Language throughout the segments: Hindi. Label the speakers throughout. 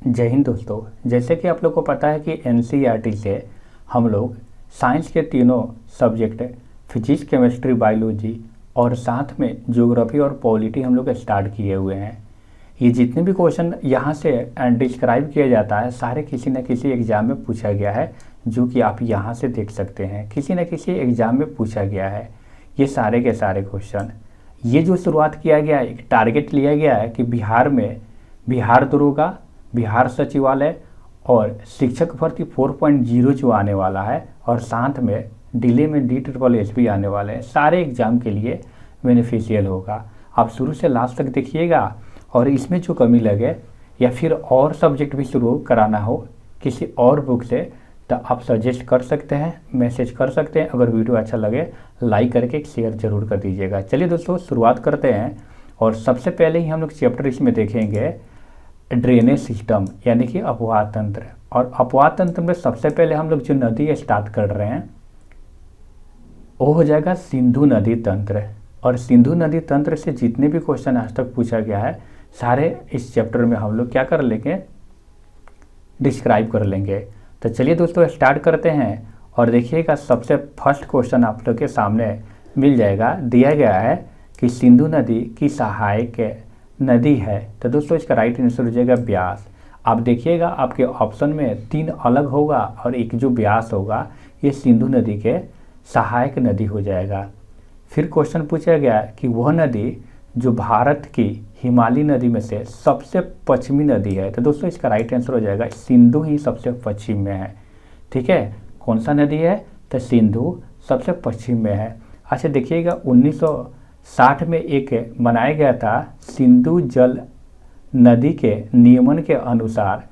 Speaker 1: जय हिंद दोस्तों। जैसे कि आप लोग को पता है कि एनसीईआरटी से हम लोग साइंस के तीनों सब्जेक्ट फिजिक्स, केमिस्ट्री, बायोलॉजी और साथ में ज्योग्राफी और पॉलिटी हम लोग स्टार्ट किए हुए हैं। ये जितने भी क्वेश्चन यहाँ से डिस्क्राइब किया जाता है सारे किसी न किसी एग्ज़ाम में पूछा गया है, जो कि आप यहाँ से देख सकते हैं। किसी न किसी एग्ज़ाम में पूछा गया है ये सारे के सारे क्वेश्चन। ये जो शुरुआत किया गया है, एक टारगेट लिया गया है कि बिहार में बिहार दरोगा, बिहार सचिवालय और शिक्षक भर्ती 4.0 जो आने वाला है और साथ में डिले में DSSS भी आने वाले हैं, सारे एग्ज़ाम के लिए बेनिफिशियल होगा। आप शुरू से लास्ट तक देखिएगा और इसमें जो कमी लगे या फिर और सब्जेक्ट भी शुरू कराना हो किसी और बुक से तो आप सजेस्ट कर सकते हैं, मैसेज कर सकते हैं। अगर वीडियो अच्छा लगे लाइक करके शेयर जरूर कर दीजिएगा। चलिए दोस्तों शुरुआत करते हैं और सबसे पहले ही हम लोग चैप्टर इसमें देखेंगे ड्रेनेज सिस्टम यानी कि अपवाह तंत्र। और अपवाह तंत्र में सबसे पहले हम लोग जो नदी स्टार्ट कर रहे हैं वो हो जाएगा सिंधु नदी तंत्र। और सिंधु नदी तंत्र से जितने भी क्वेश्चन आज तक पूछा गया है सारे इस चैप्टर में हम लोग क्या कर लेंगे, डिस्क्राइब कर लेंगे। तो चलिए दोस्तों स्टार्ट करते हैं और देखिएगा सबसे फर्स्ट क्वेश्चन आप लोग के सामने मिल जाएगा। दिया गया है कि सिंधु नदी की सहायक नदी है, तो दोस्तों इसका राइट आंसर हो जाएगा ब्यास। आप देखिएगा आपके ऑप्शन में 3 अलग होगा और एक जो ब्यास होगा ये सिंधु नदी के सहायक नदी हो जाएगा। फिर क्वेश्चन पूछा गया कि वह नदी जो भारत की हिमालय नदी में से सबसे पश्चिमी नदी है, तो दोस्तों इसका राइट आंसर हो जाएगा सिंधु ही सबसे पश्चिम में है। ठीक है, कौन सा नदी है तो सिंधु सबसे पश्चिम में है। अच्छा देखिएगा 1960 में एक बनाया गया था सिंधु जल नदी के नियमन के अनुसार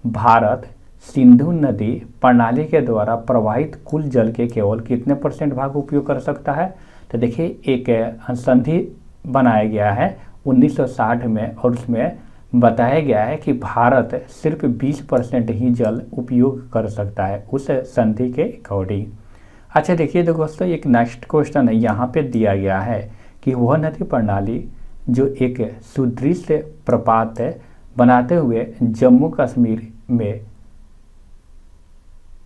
Speaker 1: भारत सिंधु नदी प्रणाली के द्वारा प्रवाहित कुल जल के केवल कितने % भाग उपयोग कर सकता है। तो देखिए एक संधि बनाया गया है 1960 में और उसमें बताया गया है कि भारत सिर्फ 20% ही जल उपयोग कर सकता है उस संधि के अकॉर्डिंग। अच्छा देखिए दोस्तों एक नेक्स्ट क्वेश्चन है यहाँ पे दिया गया है कि वह नदी प्रणाली जो एक सुदृढ़ प्रपात बनाते हुए जम्मू कश्मीर में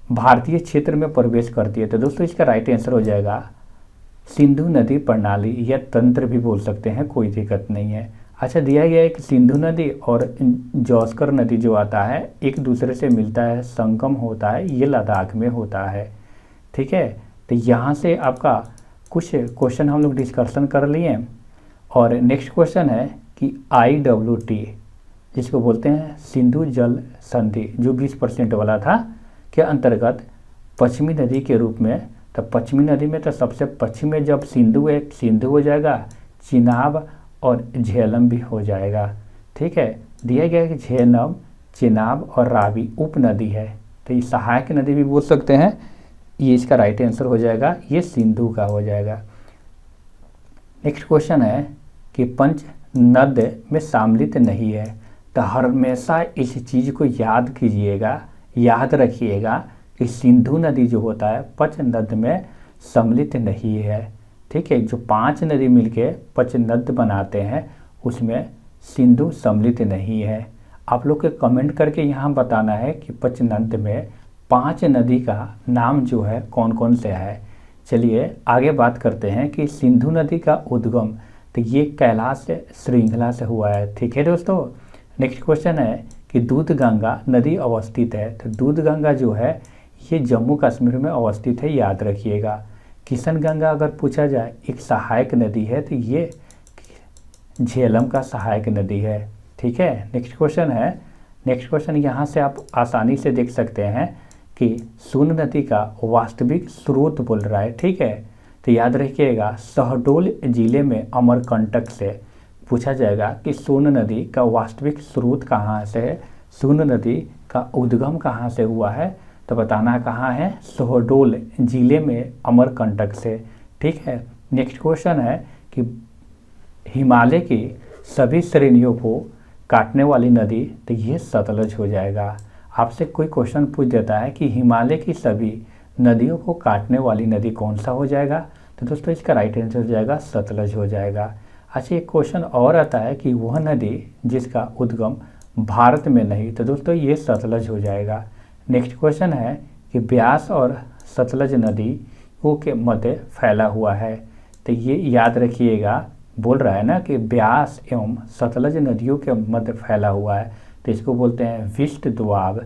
Speaker 1: भारतीय क्षेत्र में प्रवेश करती है, तो दोस्तों इसका राइट आंसर हो जाएगा सिंधु नदी प्रणाली या तंत्र भी बोल सकते हैं, कोई दिक्कत नहीं है। अच्छा दिया गया है कि सिंधु नदी और जौस्कर नदी जो आता है एक दूसरे से मिलता है, संगम होता है, ये लद्दाख में होता है। ठीक है, तो यहाँ से आपका कुछ क्वेश्चन हम लोग डिस्कशन कर लिए और नेक्स्ट क्वेश्चन है कि IWT जिसको बोलते हैं सिंधु जल संधि जो 20% वाला था के अंतर्गत पश्चिमी नदी के रूप में, तो पश्चिमी नदी में तो सबसे पश्चिम में जब सिंधु एक सिंधु हो जाएगा, चिनाब और झेलम भी हो जाएगा। ठीक है, दिया गया है कि झेलम, चिनाब और रावी उप नदी है, तो ये सहायक नदी भी बोल सकते हैं। ये इसका राइट आंसर हो जाएगा, ये सिंधु का हो जाएगा। नेक्स्ट क्वेश्चन है कि पंच नद में सम्मिलित नहीं है, तो हमेशा इस चीज़ को याद कीजिएगा, याद रखिएगा कि सिंधु नदी जो होता है पंचनद में सम्मिलित नहीं है। ठीक है, जो 5 नदी मिलके पंचनद बनाते हैं उसमें सिंधु सम्मिलित नहीं है। आप लोग के कमेंट करके यहाँ बताना है कि पंचनद में 5 नदी का नाम जो है कौन कौन से है। चलिए आगे बात करते हैं कि सिंधु नदी का उद्गम तो ये कैलाश श्रृंखला से हुआ है। ठीक है दोस्तों, नेक्स्ट क्वेश्चन है कि दूधगंगा नदी अवस्थित है, तो दूधगंगा जो है ये जम्मू कश्मीर में अवस्थित है, याद रखिएगा। किशन गंगा अगर पूछा जाए एक सहायक नदी है तो ये झेलम का सहायक नदी है। ठीक है, नेक्स्ट क्वेश्चन यहाँ से आप आसानी से देख सकते हैं कि सोन नदी का वास्तविक स्रोत बोल रहा है। ठीक है, तो याद रखिएगा शहडोल जिले में अमरकंटक से पूछा जाएगा कि सोन नदी का वास्तविक स्रोत कहाँ से है, सोन नदी का उद्गम कहाँ से हुआ है, तो बताना कहाँ है, शहडोल जिले में अमरकंटक से। ठीक है, नेक्स्ट क्वेश्चन है कि हिमालय की सभी श्रेणियों को काटने वाली नदी, तो ये सतलज हो जाएगा। आपसे कोई क्वेश्चन पूछ देता है कि हिमालय की सभी नदियों को काटने वाली नदी कौन सा हो जाएगा, तो दोस्तों इसका राइट आंसर हो जाएगा सतलज हो जाएगा। अच्छा एक क्वेश्चन और आता है कि वह नदी जिसका उद्गम भारत में नहीं, तो दोस्तों ये सतलज हो जाएगा। नेक्स्ट क्वेश्चन है कि ब्यास और सतलज नदियों के मध्य फैला हुआ है, तो ये याद रखिएगा, बोल रहा है ना कि ब्यास एवं सतलज नदियों के मध्य फैला हुआ है, तो इसको बोलते हैं विष्ट दोआब।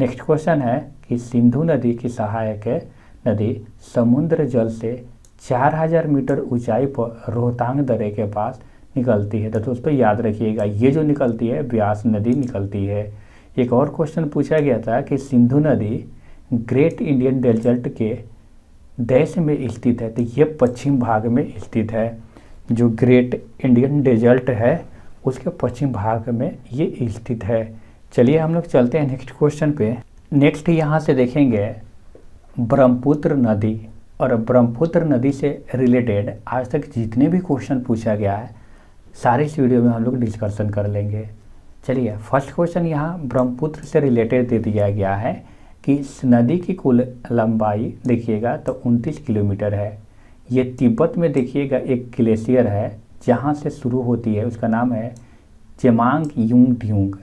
Speaker 1: नेक्स्ट क्वेश्चन है कि सिंधु नदी की सहायक नदी समुद्र जल से 4000 मीटर ऊंचाई पर रोहतांग दर्रे के पास निकलती है, तो दोस्तों याद रखिएगा ये जो निकलती है ब्यास नदी निकलती है। एक और क्वेश्चन पूछा गया था कि सिंधु नदी ग्रेट इंडियन डेजर्ट के देश में स्थित है, तो ये पश्चिम भाग में स्थित है। जो ग्रेट इंडियन डेजर्ट है उसके पश्चिम भाग में ये स्थित है। चलिए हम लोग चलते हैं नेक्स्ट क्वेश्चन पे। नेक्स्ट यहाँ से देखेंगे ब्रह्मपुत्र नदी, और ब्रह्मपुत्र नदी से रिलेटेड आज तक जितने भी क्वेश्चन पूछा गया है सारे इस वीडियो में हम लोग डिस्कशन कर लेंगे। चलिए फर्स्ट क्वेश्चन यहाँ ब्रह्मपुत्र से रिलेटेड दे दिया गया है कि इस नदी की कुल लंबाई देखिएगा तो 29 किलोमीटर है। ये तिब्बत में देखिएगा एक ग्लेशियर है जहाँ से शुरू होती है, उसका नाम है चेमांग यूंग ड्यूंग,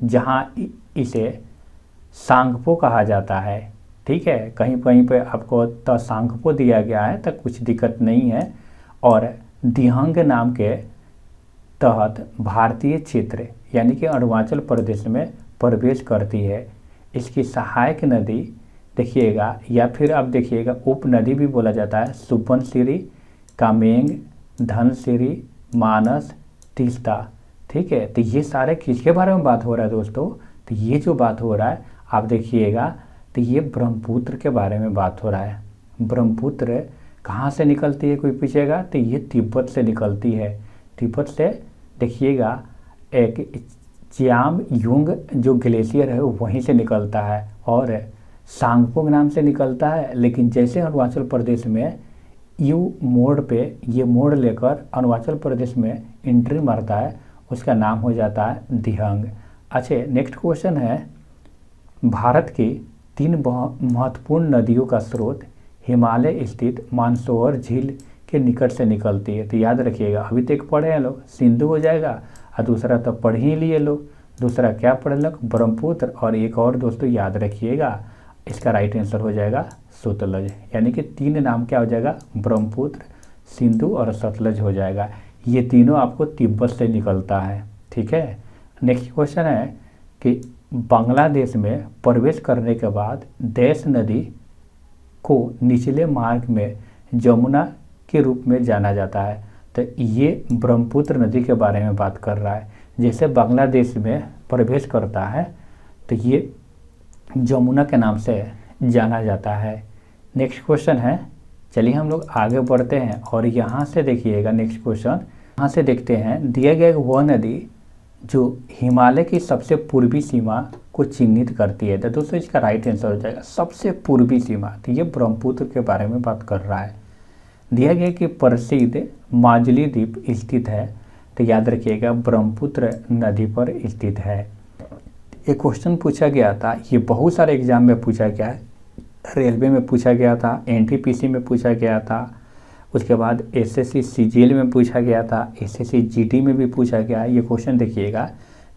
Speaker 1: जहाँ इसे सांगपो कहा जाता है। ठीक है, कहीं कहीं पे आपको तो सांगपो दिया गया है तो कुछ दिक्कत नहीं है। और दिहंग नाम के तहत भारतीय क्षेत्र यानी कि अरुणाचल प्रदेश में प्रवेश करती है। इसकी सहायक नदी देखिएगा, या फिर आप देखिएगा उप नदी भी बोला जाता है, सुबनसिरी, कामेंग, धनसिरी, मानस, तीस्ता। ठीक है, तो ये सारे किसके बारे में बात हो रहा है दोस्तों? तो ये जो बात हो रहा है आप देखिएगा तो ये ब्रह्मपुत्र के बारे में बात हो रहा है। ब्रह्मपुत्र कहाँ से निकलती है कोई पूछेगा, तो ये तिब्बत से निकलती है। तिब्बत से देखिएगा एक चियाम युंग जो ग्लेशियर है वहीं से निकलता है और सांगपो नाम से निकलता है। लेकिन जैसे अरुणाचल प्रदेश में यू मोड़ पे ये मोड़ लेकर अरुणाचल प्रदेश में एंट्री मारता है, उसका नाम हो जाता है दिहंग। अच्छा, नेक्स्ट क्वेश्चन है भारत की 3 महत्वपूर्ण नदियों का स्रोत हिमालय स्थित मानसरोवर झील के निकट से निकलती है। तो याद रखिएगा, अभी तक पढ़े हैं लोग, सिंधु हो जाएगा और दूसरा तो पढ़ ही लिए लोग, दूसरा क्या पढ़े लोग, ब्रह्मपुत्र। और एक और दोस्तों याद रखिएगा, इसका राइट आंसर हो जाएगा सतलज, यानी कि 3 नाम क्या हो जाएगा, ब्रह्मपुत्र, सिंधु और सतलज हो जाएगा। ये तीनों आपको तिब्बत से निकलता है। ठीक है, नेक्स्ट क्वेश्चन है कि बांग्लादेश में प्रवेश करने के बाद देश नदी को निचले मार्ग में जमुना के रूप में जाना जाता है। तो ये ब्रह्मपुत्र नदी के बारे में बात कर रहा है। जैसे बांग्लादेश में प्रवेश करता है तो ये जमुना के नाम से जाना जाता है। नेक्स्ट क्वेश्चन है, चलिए हम लोग आगे बढ़ते हैं और यहाँ से देखिएगा नेक्स्ट क्वेश्चन, यहाँ से देखते हैं दिया गया वह नदी जो हिमालय की सबसे पूर्वी सीमा को चिन्हित करती है। तो दोस्तों इसका राइट आंसर हो जाएगा सबसे पूर्वी सीमा। तो ये ब्रह्मपुत्र के बारे में बात कर रहा है। दिया गया कि प्रसिद्ध माजुली द्वीप स्थित है, तो याद रखिएगा ब्रह्मपुत्र नदी पर स्थित है। एक क्वेश्चन पूछा गया था, ये बहुत सारे एग्जाम में पूछा गया है, रेलवे में पूछा गया था, एनटीपीसी में पूछा गया था, उसके बाद एसएससी सीजीएल में पूछा गया था, एसएससी जीडी में भी पूछा गया है। ये क्वेश्चन देखिएगा,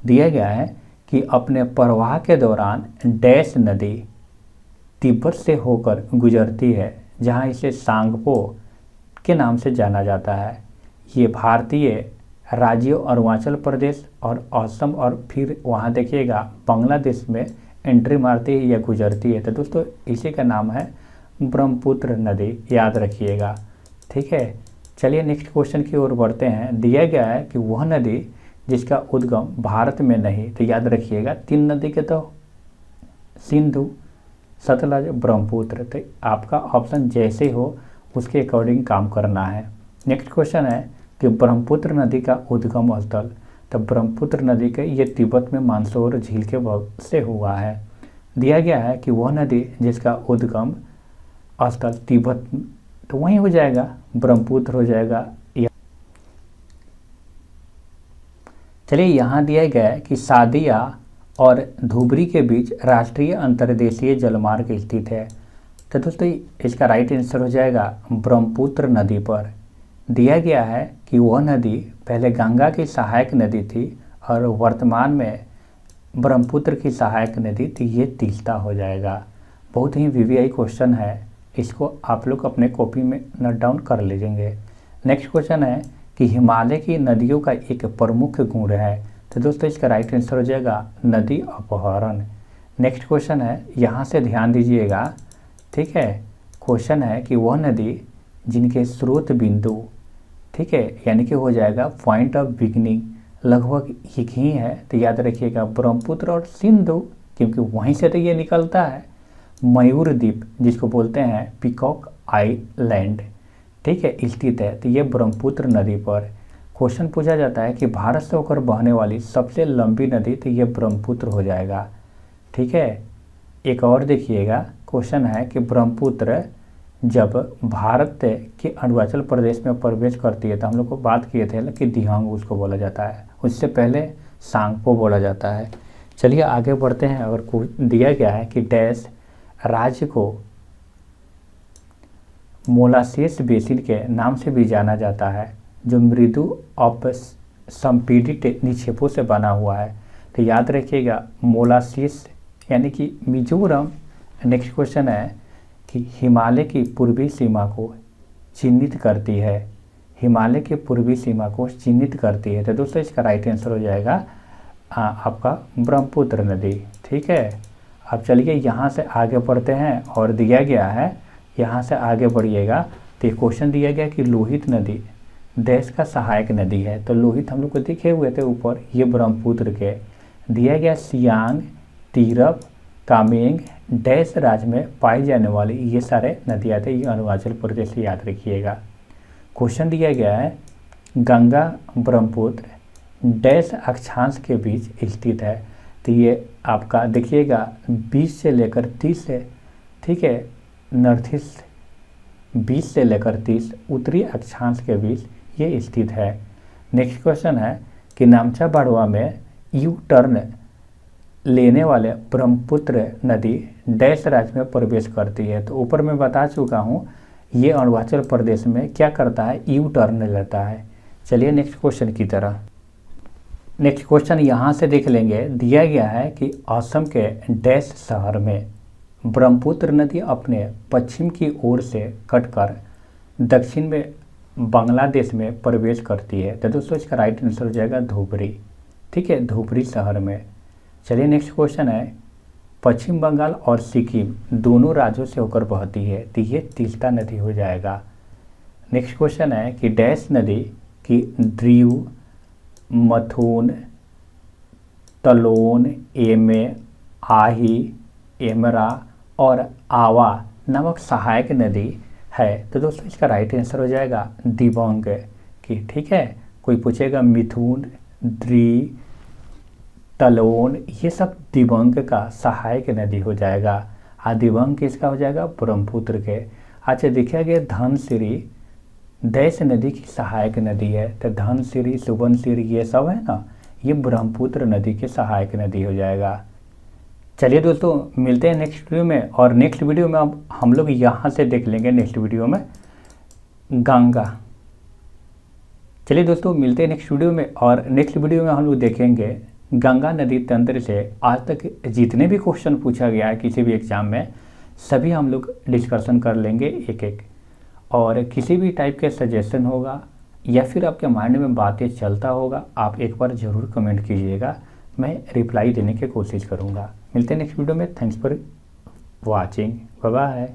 Speaker 1: दिया गया है कि अपने प्रवाह के दौरान डैश नदी तिब्बत से होकर गुजरती है, जहां इसे सांगपो के नाम से जाना जाता है। ये भारतीय राज्यों अरुणाचल प्रदेश और असम और फिर वहाँ देखिएगा बांग्लादेश में एंट्री मारती है या गुजरती है। तो दोस्तों इसी का नाम है ब्रह्मपुत्र नदी, याद रखिएगा। ठीक है, चलिए नेक्स्ट क्वेश्चन की ओर बढ़ते हैं। दिया गया है कि वह नदी जिसका उद्गम भारत में नहीं, तो याद रखिएगा 3 नदी के तो सिंधु, सतलज, ब्रह्मपुत्र। तो आपका ऑप्शन जैसे हो उसके अकॉर्डिंग काम करना है। नेक्स्ट क्वेश्चन है कि ब्रह्मपुत्र नदी का उद्गम स्थल, तो ब्रह्मपुत्र नदी के ये तिब्बत में मानसरोवर झील के से हुआ है। दिया गया है कि वह नदी जिसका उद्गम स्थल तिब्बत, तो वहीं हो जाएगा ब्रह्मपुत्र हो जाएगा। चलिए यहाँ दिया गया है कि सादिया और धुबरी के बीच राष्ट्रीय अंतर्देशीय जलमार्ग स्थित है। तो दोस्तों इसका राइट आंसर हो जाएगा ब्रह्मपुत्र नदी पर। दिया गया है कि वह नदी पहले गंगा की सहायक नदी थी और वर्तमान में ब्रह्मपुत्र की सहायक नदी, तो ये तीस्ता हो जाएगा। बहुत ही वीवीआई क्वेश्चन है, इसको आप लोग अपने कॉपी में नोट डाउन कर लीजिएंगे। नेक्स्ट क्वेश्चन है कि हिमालय की नदियों का एक प्रमुख गुण है, तो दोस्तों इसका राइट आंसर हो जाएगा नदी अपहरण। नेक्स्ट क्वेश्चन है, यहाँ से ध्यान दीजिएगा, ठीक है। क्वेश्चन है कि वह नदी जिनके स्रोत बिंदु, ठीक है, यानी कि हो जाएगा पॉइंट ऑफ बिगनिंग लगभग एक ही है, तो याद रखिएगा ब्रह्मपुत्र और सिंधु, क्योंकि वहीं से तो ये निकलता है। मयूर द्वीप जिसको बोलते हैं पीकॉक आइलैंड, ठीक है, स्थित है, तो ये ब्रह्मपुत्र नदी पर। क्वेश्चन पूछा जाता है कि भारत से होकर बहने वाली सबसे लंबी नदी, तो ये ब्रह्मपुत्र हो जाएगा, ठीक है। एक और देखिएगा, क्वेश्चन है कि ब्रह्मपुत्र जब भारत के अरुणाचल प्रदेश में प्रवेश करती है, तो हम लोग को बात किए थे कि दिहांग उसको बोला जाता है, उससे पहले सांगपो बोला जाता है। चलिए आगे बढ़ते हैं। और दिया गया है कि डैश राज्य को मोलासेस बेसिन के नाम से भी जाना जाता है, जो मृदु अपसंपीडित निक्षेपों से बना हुआ है, तो याद रखिएगा मोलासेस यानी कि मिजोरम। नेक्स्ट क्वेश्चन है कि हिमालय की पूर्वी सीमा को चिन्हित करती है, हिमालय के पूर्वी सीमा को चिन्हित करती है, तो दोस्तों इसका राइट आंसर हो जाएगा आपका ब्रह्मपुत्र नदी, ठीक है। अब चलिए यहाँ से आगे बढ़ते हैं। और दिया गया है, यहाँ से आगे बढ़िएगा, तो ये क्वेश्चन दिया गया कि लोहित नदी देश का सहायक नदी है, तो लोहित हम लोग को दिखे हुए थे ऊपर, ये ब्रह्मपुत्र के। दिया गया सियांग, तिरप, कामेंग डैश राज्य में पाई जाने वाली ये सारे नदियाँ थे, ये अरुणाचल प्रदेश से, याद रखिएगा। क्वेश्चन दिया गया है गंगा ब्रह्मपुत्र डैश अक्षांश के बीच स्थित है, तो ये आपका देखिएगा 20 से लेकर 30 है, ठीक है, नॉर्थ ईस्ट 20 से लेकर 30 उत्तरी अक्षांश के बीच ये स्थित है। नेक्स्ट क्वेश्चन है कि नामचा बाड़वा में यू टर्न लेने वाले ब्रह्मपुत्र नदी डैश राज्य में प्रवेश करती है, तो ऊपर मैं बता चुका हूँ ये अरुणाचल प्रदेश में क्या करता है, यू टर्न लेता है। चलिए नेक्स्ट क्वेश्चन की तरह। नेक्स्ट क्वेश्चन यहाँ से देख लेंगे। दिया गया है कि असम के डैश शहर में ब्रह्मपुत्र नदी अपने पश्चिम की ओर से कटकर दक्षिण में बांग्लादेश में प्रवेश करती है, तो दोस्तों इसका राइट आंसर हो जाएगा धुबरी, ठीक है, धुबरी शहर में। चलिए नेक्स्ट क्वेश्चन है पश्चिम बंगाल और सिक्किम दोनों राज्यों से होकर बहती है, तो ये तीस्ता नदी हो जाएगा। नेक्स्ट क्वेश्चन है कि डैश नदी की द्रीव, मथुन, तलोन, एमे, आही, एमरा और आवा नामक सहायक नदी है, तो दोस्तों इसका राइट आंसर हो जाएगा दिबांग की, ठीक है। कोई पूछेगा मिथुन, द्री, तलोन, ये सब दिबांग का सहायक नदी हो जाएगा। दिबांग किसका हो जाएगा, ब्रह्मपुत्र के। अच्छा देखिए गया धनसिरी डैश नदी की सहायक नदी है, तो धनसिरी, सुबनसिरी ये सब है ना, ये ब्रह्मपुत्र नदी के सहायक नदी हो जाएगा। चलिए दोस्तों मिलते हैं नेक्स्ट वीडियो में। और नेक्स्ट वीडियो में अब हम लोग यहाँ से देख लेंगे नेक्स्ट वीडियो में गंगा। चलिए दोस्तों मिलते हैं नेक्स्ट वीडियो में। और नेक्स्ट वीडियो में हम लोग देखेंगे गंगा नदी तंत्र से आज तक जितने भी क्वेश्चन पूछा गया है किसी भी एग्जाम में, सभी हम लोग डिस्कशन कर लेंगे एक एक। और किसी भी टाइप के सजेशन होगा या फिर आपके माइंड में बातें चलता होगा, आप एक बार ज़रूर कमेंट कीजिएगा, मैं रिप्लाई देने की कोशिश करूँगा। मिलते हैं नेक्स्ट वीडियो में। Thanks for watching, bye bye.